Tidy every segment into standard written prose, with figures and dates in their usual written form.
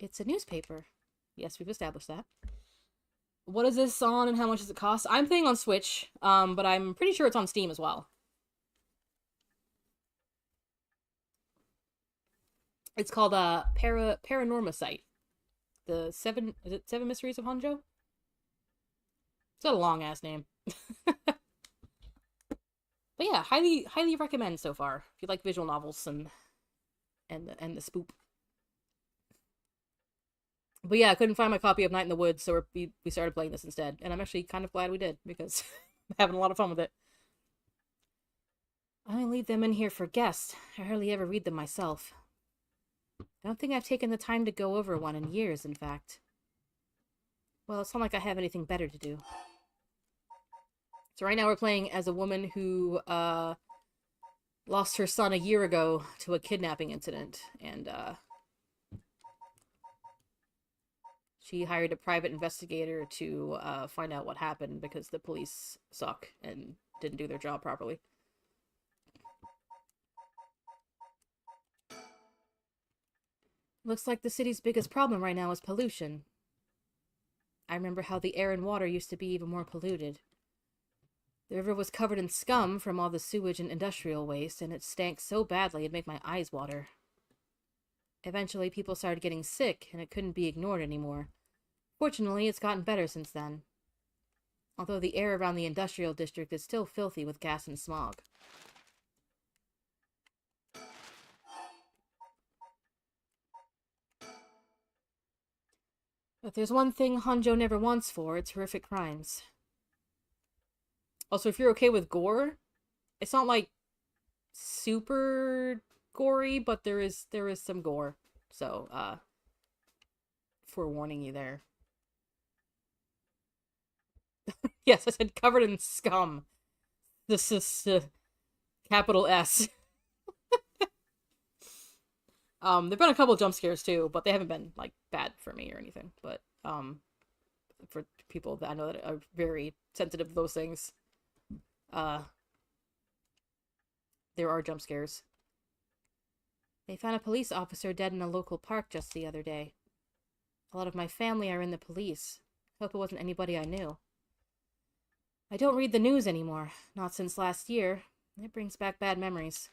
It's a newspaper. Yes, we've established that. What is this on and how much does it cost? I'm playing on Switch, but I'm pretty sure it's on Steam as well. It's called Paranorma Site. The seven mysteries of Honjo? It's got a long ass name. But yeah, highly recommend so far if you like visual novels and the spoop. But yeah, I couldn't find my copy of Night in the Woods, so we started playing this instead, and I'm actually kind of glad we did because I'm having a lot of fun with it. I only leave them in here for guests. I hardly ever read them myself. I don't think I've taken the time to go over one in years, in fact. Well, it's not like I have anything better to do. So right now we're playing as a woman who lost her son a year ago to a kidnapping incident, and she hired a private investigator to find out what happened because the police suck and didn't do their job properly. Looks like the city's biggest problem right now is pollution. I remember how the air and water used to be even more polluted. The river was covered in scum from all the sewage and industrial waste, and it stank so badly it'd make my eyes water. Eventually, people started getting sick, and it couldn't be ignored anymore. Fortunately, it's gotten better since then. Although the air around the industrial district is still filthy with gas and smog. But there's one thing Honjo never wants for, it's horrific crimes. Also, if you're okay with gore, it's not like super gory, but there is some gore. So, forewarning you there. Yes, I said covered in scum. This is capital S. There've been a couple jump scares too, but they haven't been like bad for me or anything. But for people that I know that are very sensitive to those things, there are jump scares. They found a police officer dead in a local park just the other day. A lot of my family are in the police. Hope it wasn't anybody I knew. I don't read the news anymore. Not since last year. It brings back bad memories.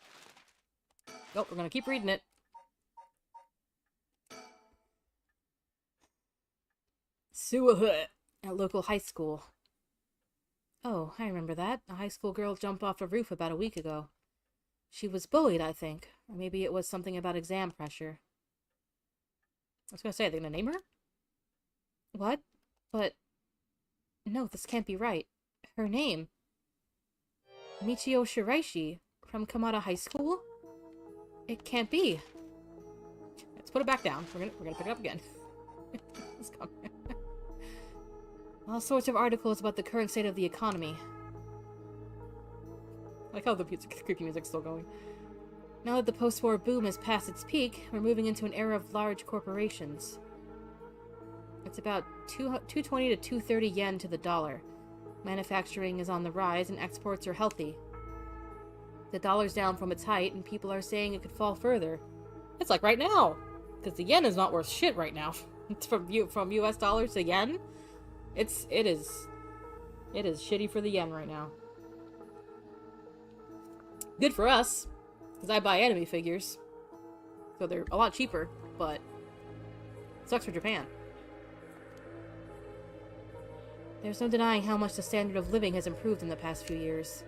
Oh, we're gonna keep reading it. Sewer at local high school. Oh, I remember that. A high school girl jumped off a roof about a week ago. She was bullied, I think. Or maybe it was something about exam pressure. I was gonna say, are they gonna name her? What? But... No, this can't be right. Her name. Michio Shiraishi. From Kamada High School? It can't be. Let's put it back down. We're gonna pick it up again. Let's go. All sorts of articles about the current state of the economy. I like how the creepy music's still going. Now that the post-war boom has passed its peak, we're moving into an era of large corporations. It's about 220 to 230 yen to the dollar. Manufacturing is on the rise and exports are healthy. The dollar's down from its height and people are saying it could fall further. It's like right now! Because the yen is not worth shit right now. It's from US dollars to yen. It is shitty for the yen right now. Good for us, because I buy enemy figures. So they're a lot cheaper, but it sucks for Japan. There's no denying how much the standard of living has improved in the past few years.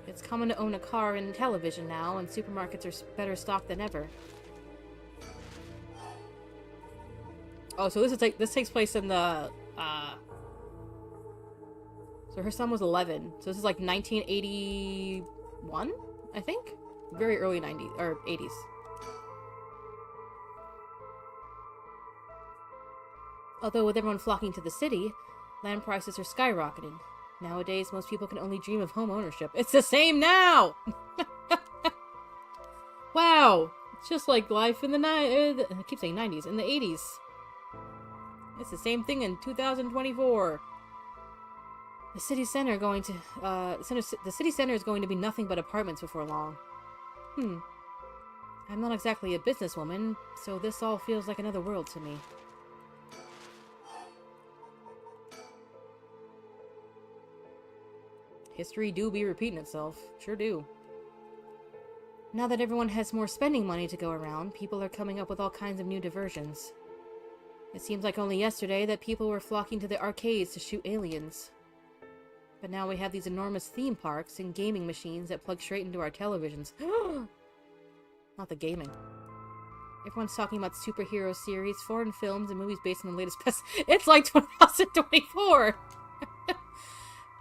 It's common to own a car and television now, and supermarkets are better stocked than ever. Oh, so this takes place in the, so her son was 11. So this is like 1981, I think? Very early 90s, or 80s. Although with everyone flocking to the city, land prices are skyrocketing. Nowadays, most people can only dream of home ownership. It's the same now! Wow! It's just like life in the I keep saying 90s, in the 80s. It's the same thing in 2024. The city center the city center is going to be nothing but apartments before long. I I'm not exactly a businesswoman, so this all feels like another world to me. History do be repeating itself. Sure do. Now that everyone has more spending money to go around, people are coming up with all kinds of new diversions. It seems like only yesterday that people were flocking to the arcades to shoot aliens. But now we have these enormous theme parks and gaming machines that plug straight into our televisions. Not the gaming. Everyone's talking about superhero series, foreign films, and movies based on the latest best. It's like 2024!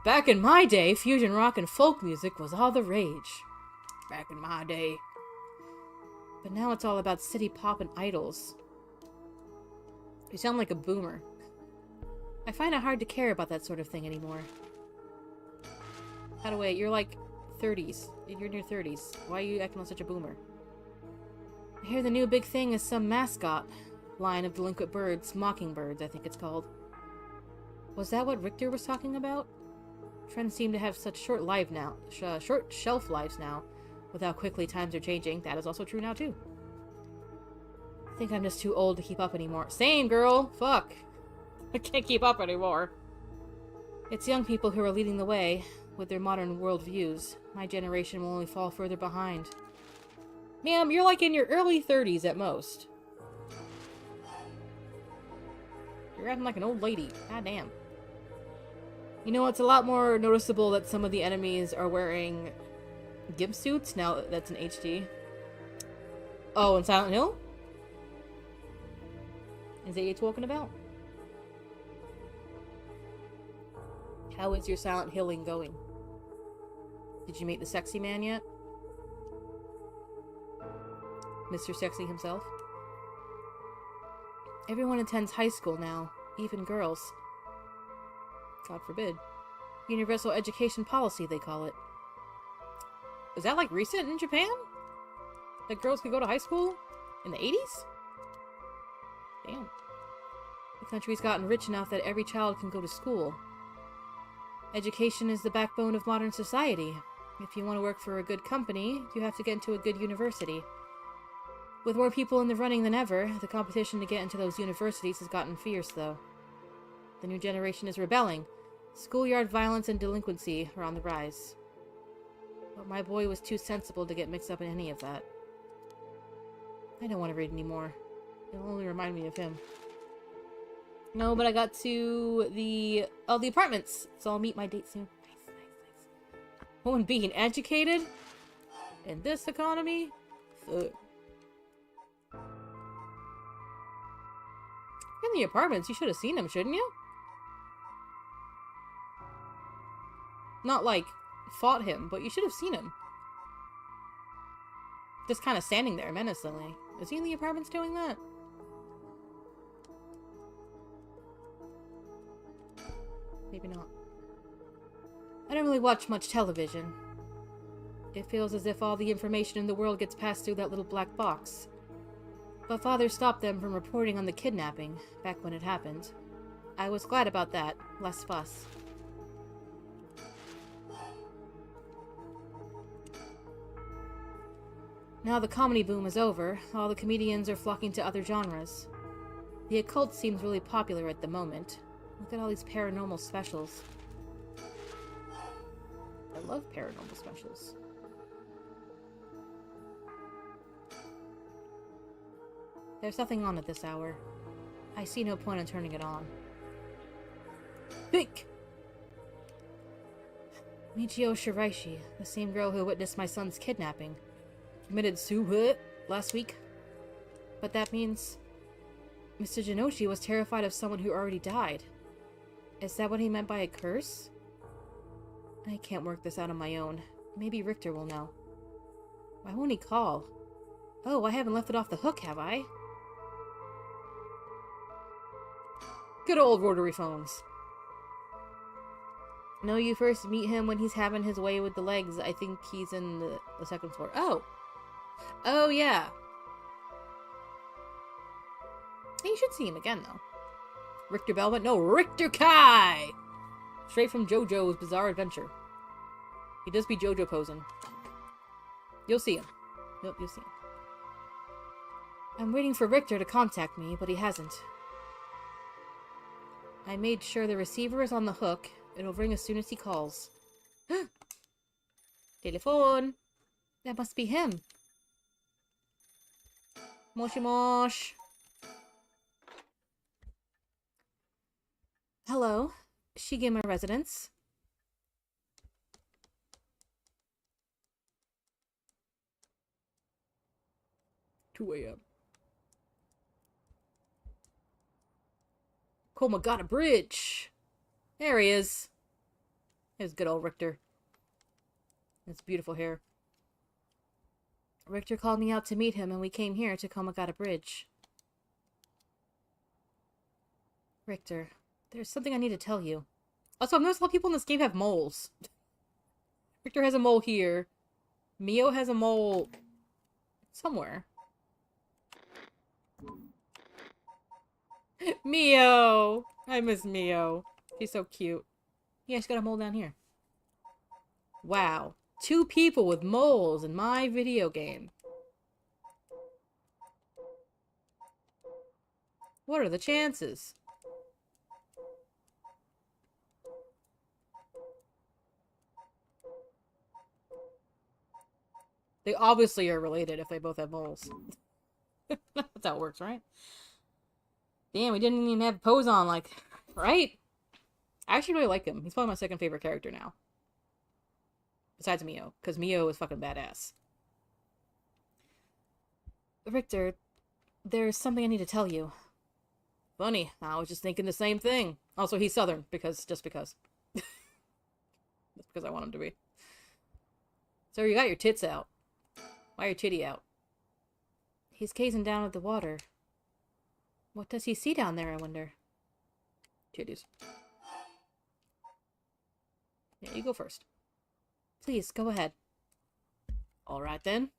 Back in my day, fusion rock and folk music was all the rage. Back in my day. But now it's all about city pop and idols. You sound like a boomer. I find it hard to care about that sort of thing anymore. By the way, you're like 30s. You're in your 30s. Why are you acting like such a boomer? I hear the new big thing is some mascot line of delinquent birds, mockingbirds, I think it's called. Was that what Richter was talking about? Trends seem to have such short shelf lives now, with how quickly times are changing. That is also true now too. I think I'm just too old to keep up anymore. Same, girl! Fuck! I can't keep up anymore. It's young people who are leading the way with their modern worldviews. My generation will only fall further behind. Ma'am, you're like in your early 30s at most. You're acting like an old lady. God damn. You know, it's a lot more noticeable that some of the enemies are wearing gimp suits. Now that's in HD. Oh, in Silent Hill? Is that what you're talking about? How is your Silent Hilling going? Did you meet the sexy man yet? Mr. Sexy himself? Everyone attends high school now, even girls. God forbid. Universal education policy, they call it. Is that like recent in Japan? That girls could go to high school? In the 80s? Damn. The country's gotten rich enough that every child can go to school. Education is the backbone of modern society. If you want to work for a good company, you have to get into a good university. With more people in the running than ever, the competition to get into those universities has gotten fierce, though. The new generation is rebelling. Schoolyard violence and delinquency are on the rise. But my boy was too sensible to get mixed up in any of that. I don't want to read anymore. It'll only remind me of him. No, but I got to the apartments, so I'll meet my date soon. Nice, nice, nice. Woman being educated in this economy? Fuck. In the apartments, you should have seen him, shouldn't you? Not like fought him, but you should have seen him. Just kind of standing there menacingly. Is he in the apartments doing that? Maybe not. I don't really watch much television. It feels as if all the information in the world gets passed through that little black box. But Father stopped them from reporting on the kidnapping, back when it happened. I was glad about that. Less fuss. Now the comedy boom is over, all the comedians are flocking to other genres. The occult seems really popular at the moment. Look at all these paranormal specials. I love paranormal specials. There's nothing on at this hour. I see no point in turning it on. Think! Michio Shiraishi, the same girl who witnessed my son's kidnapping, committed suicide last week. But that means Mr. Jinoshi was terrified of someone who already died. Is that what he meant by a curse? I can't work this out on my own. Maybe Richter will know. Why won't he call? Oh, I haven't left it off the hook, have I? Good old rotary phones. No, you first meet him when he's having his way with the legs. I think he's in the second floor. Oh! Oh, yeah. You should see him again, though. Richter Belmont? No, Richter Kai! Straight from JoJo's Bizarre Adventure. He does be JoJo posing. You'll see him. You'll see him. I'm waiting for Richter to contact me, but he hasn't. I made sure the receiver is on the hook. It'll ring as soon as he calls. Telephone! That must be him. Moshi mosh. Hello. Shigema residence. 2 a.m. Komagata Bridge. There he is. There's good old Richter. His beautiful hair. Richter called me out to meet him, and we came here to Komagata Bridge. Richter, there's something I need to tell you. Also, I've noticed a lot of people in this game have moles. Richter has a mole here. Mio has a mole somewhere. Mio! I miss Mio. She's so cute. Yeah, she's got a mole down here. Wow. 2 people with moles in my video game. What are the chances? They obviously are related if they both have moles. That's how it works, right? Damn, we didn't even have a pose on, like, right? I actually really like him. He's probably my second favorite character now. Besides Mio, because Mio is fucking badass. Richter, there's something I need to tell you. Funny, I was just thinking the same thing. Also, he's Southern, just because. Just because I want him to be. So you got your tits out. Why your titty out? He's gazing down at the water. What does he see down there, I wonder? Titties. Yeah, you go first. Please, go ahead. Alright then.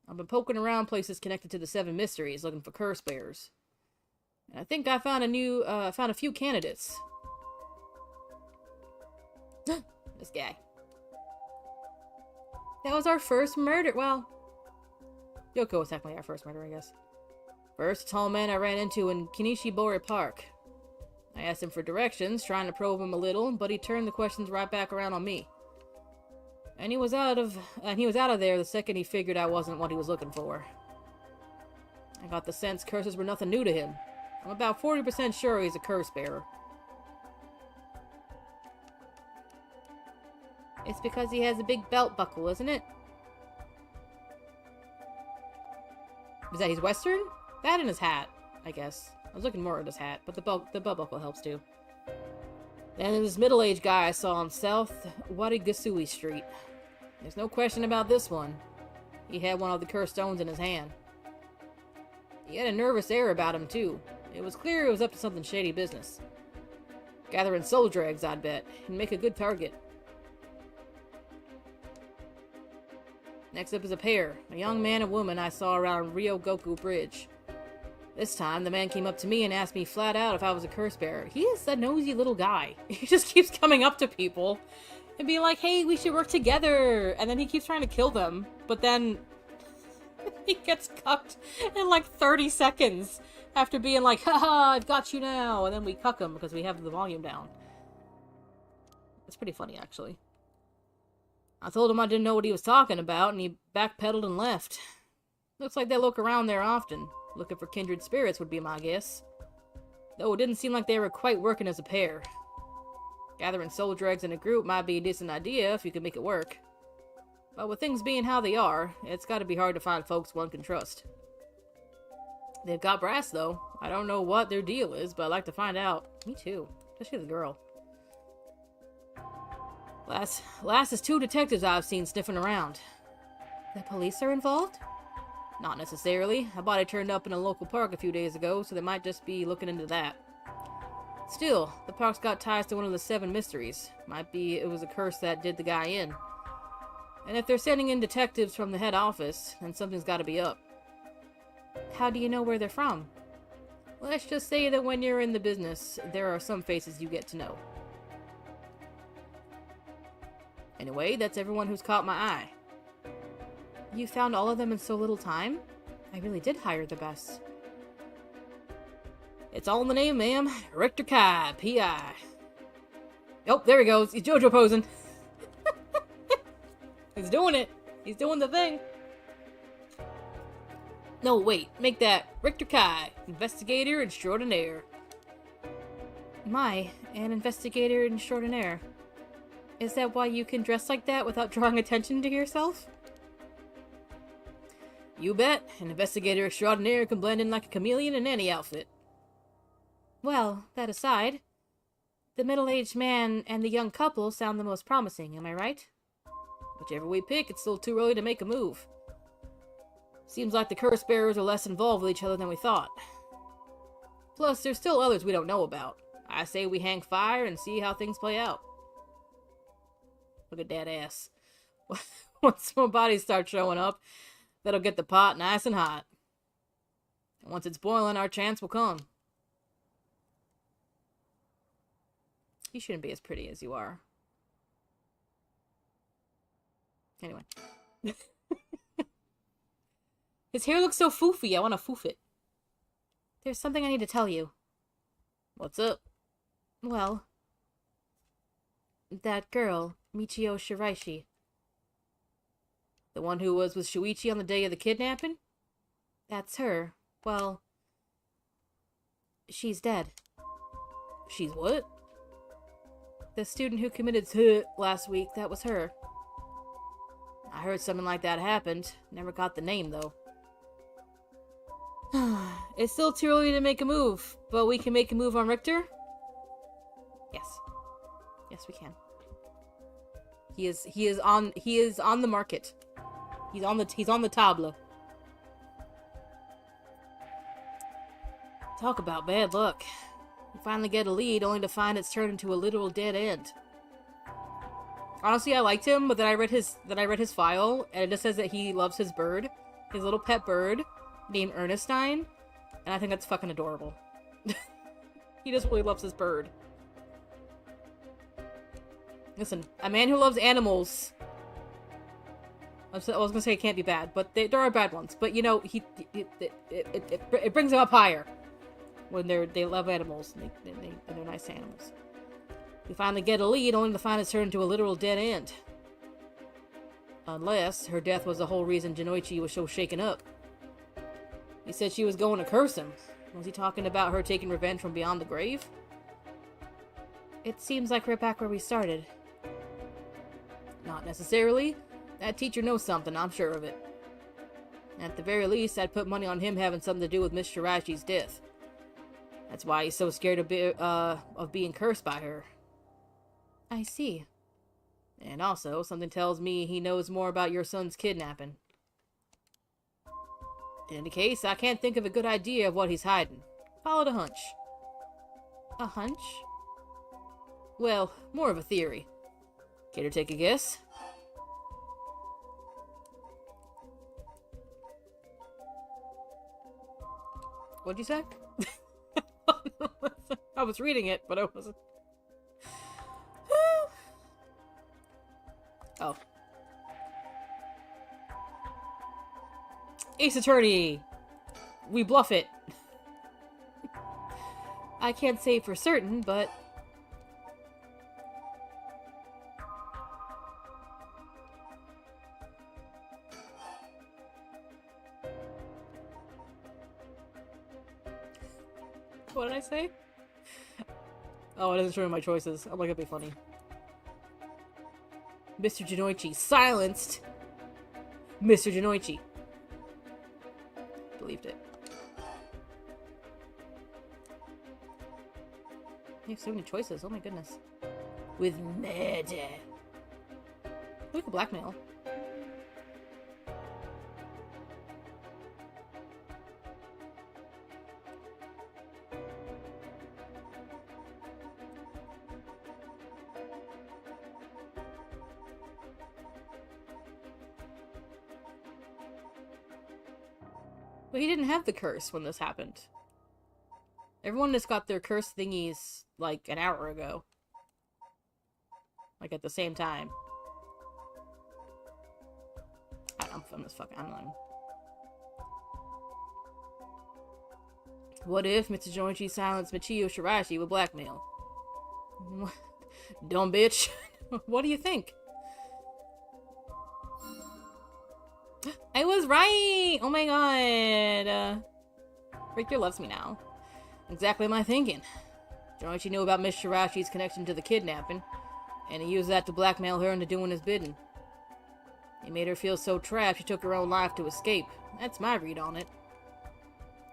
I've been poking around places connected to the 7 mysteries, looking for curse bearers. And I think I found a few candidates. This guy. That was our first murder. Well, Yoko was technically our first murder, I guess. First, a tall man I ran into in Kinishibori Park. I asked him for directions, trying to probe him a little, but he turned the questions right back around on me. And he was out of there the second he figured I wasn't what he was looking for. I got the sense curses were nothing new to him. I'm about 40% sure he's a curse bearer. It's because he has a big belt buckle, isn't it? Is that he's Western? That and his hat, I guess. I was looking more at his hat, but the belt buckle helps too. Then there's this middle-aged guy I saw on South Warigasui Street. There's no question about this one. He had one of the cursed stones in his hand. He had a nervous air about him, too. It was clear he was up to something shady business. Gathering soul dregs, I'd bet. He'd make a good target. Next up is a pair. A young man and woman I saw around Ryogoku Bridge. This time, the man came up to me and asked me flat out if I was a curse bearer. He is a nosy little guy. He just keeps coming up to people and being like, hey, we should work together. And then he keeps trying to kill them. But then he gets cucked in like 30 seconds after being like, haha, I've got you now. And then we cuck him because we have the volume down. It's pretty funny, actually. I told him I didn't know what he was talking about, and he backpedaled and left. Looks like they look around there often. Looking for kindred spirits would be my guess. Though it didn't seem like they were quite working as a pair. Gathering soul dregs in a group might be a decent idea if you can make it work. But with things being how they are, it's gotta be hard to find folks one can trust. They've got brass, though. I don't know what their deal is, but I'd like to find out. Me too. Especially the girl. Last is 2 detectives I've seen sniffing around. The police are involved? Not necessarily. A body turned up in a local park a few days ago, so they might just be looking into that. Still, the park's got ties to one of the 7 mysteries. Might be it was a curse that did the guy in. And if they're sending in detectives from the head office, then something's gotta be up. How do you know where they're from? Let's just say that when you're in the business, there are some faces you get to know. Anyway, that's everyone who's caught my eye. You found all of them in so little time? I really did hire the best. It's all in the name, ma'am. Richter Kai, P.I. Oh, there he goes. He's JoJo posing. He's doing it. He's doing the thing. No, wait. Make that Richter Kai, investigator extraordinaire. My, an investigator extraordinaire. Is that why you can dress like that without drawing attention to yourself? You bet. An investigator extraordinaire can blend in like a chameleon in any outfit. Well, that aside, the middle-aged man and the young couple sound the most promising, am I right? Whichever we pick, it's still too early to make a move. Seems like the curse bearers are less involved with each other than we thought. Plus, there's still others we don't know about. I say we hang fire and see how things play out. Look at that ass. Once more bodies start showing up, that'll get the pot nice and hot. And once it's boiling, our chance will come. You shouldn't be as pretty as you are. Anyway. His hair looks so foofy. I want to foof it. There's something I need to tell you. What's up? Well, that girl, Michio Shiraishi. The one who was with Shuichi on the day of the kidnapping? That's her. Well, she's dead. She's what? The student who committed last week, that was her. I heard something like that happened. Never got the name, though. It's still too early to make a move, but we can make a move on Richter? Yes. Yes, we can. He is on the market. He's on the table. Talk about bad luck. You finally get a lead, only to find it's turned into a literal dead end. Honestly, I liked him, but then I read his file, and it just says that he loves his bird, his little pet bird, named Ernestine, and I think that's fucking adorable. He just really loves his bird. Listen, a man who loves animals. I was gonna say it can't be bad, but there are bad ones. But you know, it brings him up higher when they love animals and they're nice animals. We finally get a lead, only to find it's turned into a literal dead end. Unless her death was the whole reason Jinoichi was so shaken up. He said she was going to curse him. Was he talking about her taking revenge from beyond the grave? It seems like we're back where we started. Not necessarily. That teacher knows something, I'm sure of it. At the very least, I'd put money on him having something to do with Miss Shiraichi's death. That's why he's so scared of being cursed by her. I see. And also, something tells me he knows more about your son's kidnapping. In any case, I can't think of a good idea of what he's hiding. Followed a hunch. A hunch? Well, more of a theory. Care to take a guess? What'd you say? I was reading it, but I wasn't. Oh. Ace Attorney! We bluff it. I can't say for certain, but... What did I say? Oh, it doesn't show me my choices. I'm like, it'd be funny. Mr. Jinoichi silenced. Mr. Jinoichi. Believed it. You have so many choices. Oh my goodness. With murder. We could blackmail. But he didn't have the curse when this happened. Everyone just got their curse thingies, like, an hour ago. Like, at the same time. I'm just fucking... I'm not... What if Mr. Joichi silenced Michio Shirashi with blackmail? Dumb bitch. What do you think? I was right! Oh my god! Richter loves me now. Exactly my thinking. Joichi knew about Miss Shirashi's connection to the kidnapping, and he used that to blackmail her into doing his bidding. He made her feel so trapped she took her own life to escape. That's my read on it.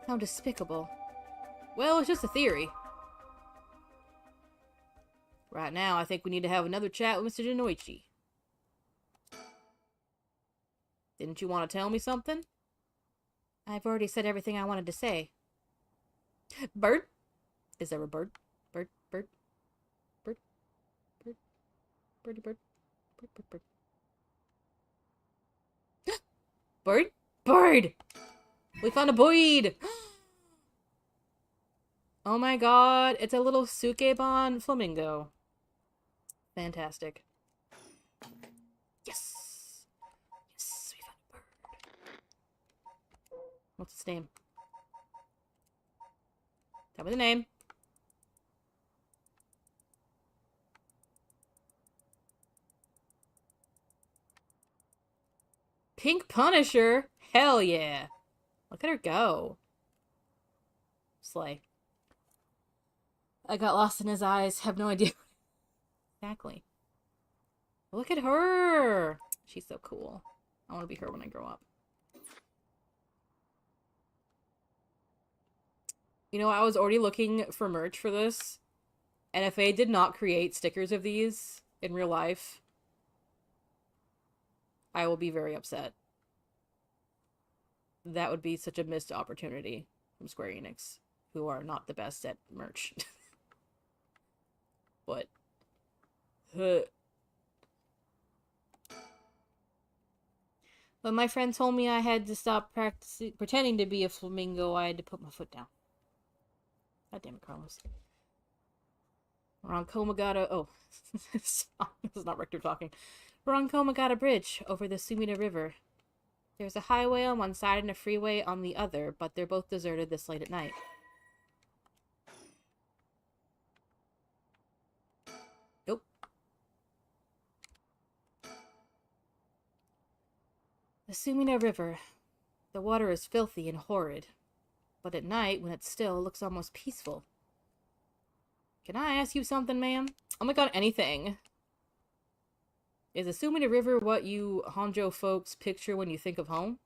How despicable. Well, it's just a theory. Right now, I think we need to have another chat with Mr. Jinoichi. Didn't you want to tell me something? I've already said everything I wanted to say. Bird? Is there a bird? Bird, bird, bird, bird, birdie bird, bird, bird, bird. Bird? Bird! We found a bird! Oh my god, it's a little Sukebon flamingo. Fantastic. Yes! Yes, we found a bird. What's its name? Tell me the name. Pink Punisher? Hell yeah. Look at her go. Slay. I got lost in his eyes. Have no idea. Exactly. Look at her. She's so cool. I want to be her when I grow up. You know, I was already looking for merch for this. And if they did not create stickers of these in real life, I will be very upset. That would be such a missed opportunity from Square Enix, who are not the best at merch. But when my friend told me I had to stop pretending to be a flamingo, I had to put my foot down. God damn it, Carlos. We're on Komagata. Oh, this is not Richter talking. We're on Komagata Bridge over the Sumida River. There's a highway on one side and a freeway on the other, but they're both deserted this late at night. Nope. The Sumida River. The water is filthy and horrid, but at night, when it's still, it looks almost peaceful. Can I ask you something, ma'am? Oh my god, anything. Is the Sumida River what you Honjo folks picture when you think of home?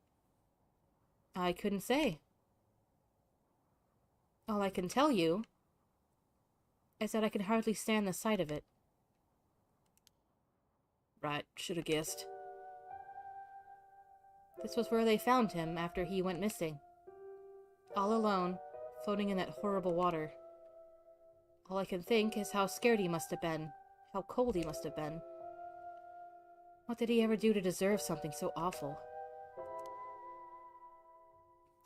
I couldn't say. All I can tell you is that I can hardly stand the sight of it. Right, should have guessed. This was where they found him after he went missing. All alone, floating in that horrible water. All I can think is how scared he must have been, how cold he must have been. What did he ever do to deserve something so awful?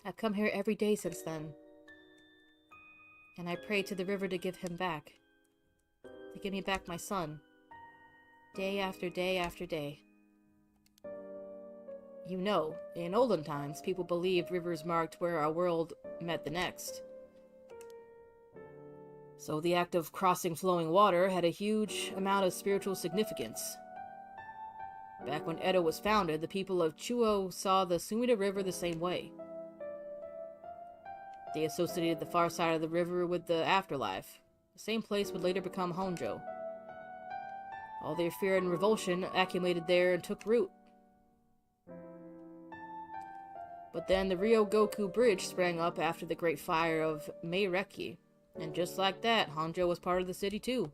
I've come here every day since then. And I prayed to the river to give him back. To give me back my son. Day after day after day. You know, in olden times, people believed rivers marked where our world met the next. So the act of crossing flowing water had a huge amount of spiritual significance. Back when Edo was founded, the people of Chuo saw the Sumida River the same way. They associated the far side of the river with the afterlife. The same place would later become Honjo. All their fear and revulsion accumulated there and took root. But then the Ryogoku Bridge sprang up after the Great Fire of Meireki, and just like that, Honjo was part of the city too.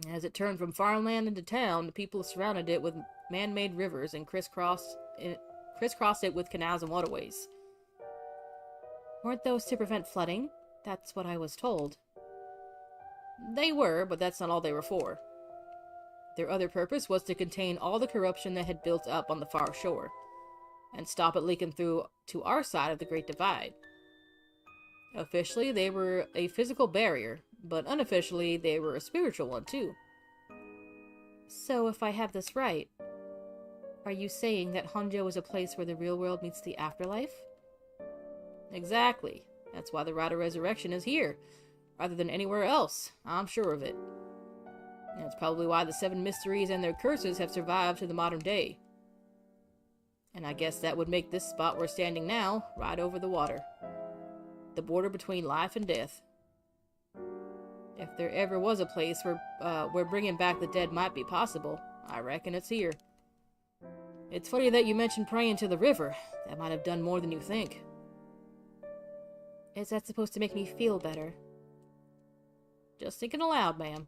As it turned from farmland into town, the people surrounded it with man-made rivers and crisscrossed it with canals and waterways. Weren't those to prevent flooding? That's what I was told. They were, but that's not all they were for. Their other purpose was to contain all the corruption that had built up on the far shore, and stop it leaking through to our side of the Great Divide. Officially, they were a physical barrier, but unofficially, they were a spiritual one too. So, if I have this right, are you saying that Honjo is a place where the real world meets the afterlife? Exactly. That's why the Rite of Resurrection is here, rather than anywhere else. I'm sure of it. And it's probably why the 7 mysteries and their curses have survived to the modern day. And I guess that would make this spot we're standing now right over the water. The border between life and death. If there ever was a place where bringing back the dead might be possible, I reckon it's here. It's funny that you mentioned praying to the river. That might have done more than you think. Is that supposed to make me feel better? Just thinking aloud, ma'am.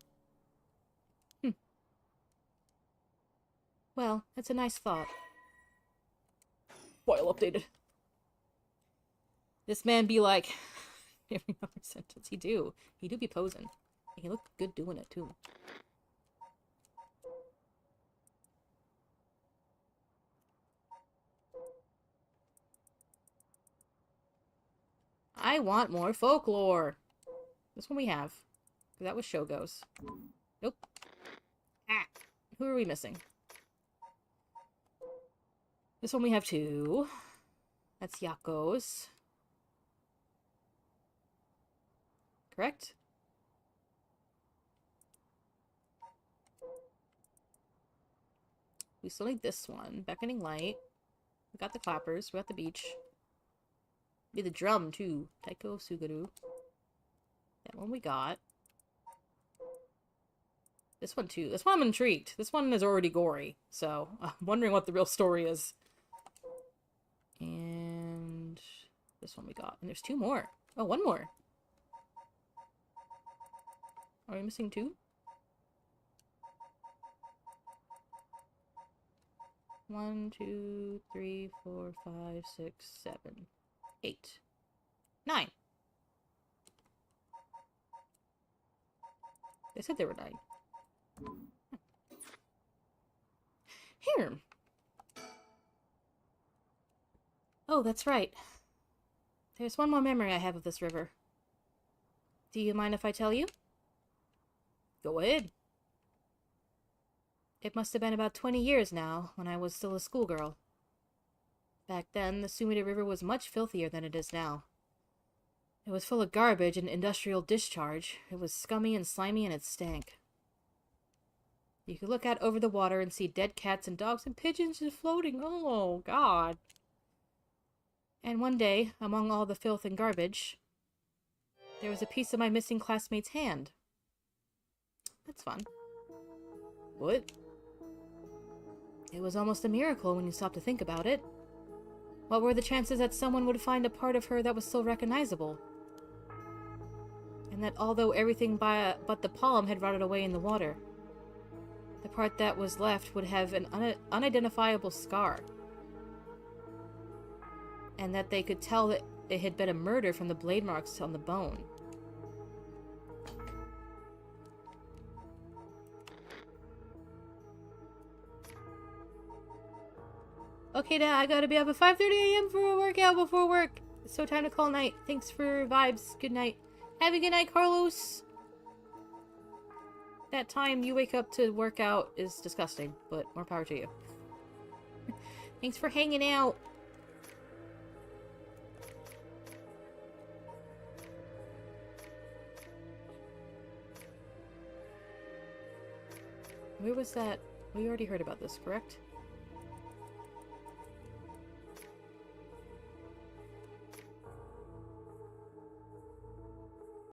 Well, that's a nice thought. File updated. This man be like... every other sentence. He do be posing. He looked good doing it, too. I want more folklore. This one we have. That was Shogo's. Nope. Ah. Who are we missing? This one we have 2. That's Yako's. Correct? We still need this one. Beckoning Light. We got the clappers. We got the beach. Need the drum, too. Taiko Sugaru. That one we got. This one, too. This one I'm intrigued. This one is already gory. So, I'm wondering what the real story is. And... this one we got. And there's 2 more. Oh, 1 more. Are we missing 2? 1, 2, 3, 4, 5, 6, 7, 8, 9. They said there were 9. Here. Oh, that's right. There's one more memory I have of this river. Do you mind if I tell you? Go ahead. It must have been about 20 years now, when I was still a schoolgirl. Back then, the Sumida River was much filthier than it is now. It was full of garbage and industrial discharge. It was scummy and slimy and it stank. You could look out over the water and see dead cats and dogs and pigeons just floating. Oh, God. And one day, among all the filth and garbage, there was a piece of my missing classmate's hand. That's fun. What? It was almost a miracle when you stop to think about it. What were the chances that someone would find a part of her that was still recognizable? And that although everything but the palm had rotted away in the water, the part that was left would have an unidentifiable scar. And that they could tell that it had been a murder from the blade marks on the bone. Okay, Dad, I gotta be up at 5:30 a.m. for a workout before work. It's so time to call night. Thanks for vibes. Good night. Have a good night, Carlos. That time you wake up to work out is disgusting, but more power to you. Thanks for hanging out. Where was that? We already heard about this, correct?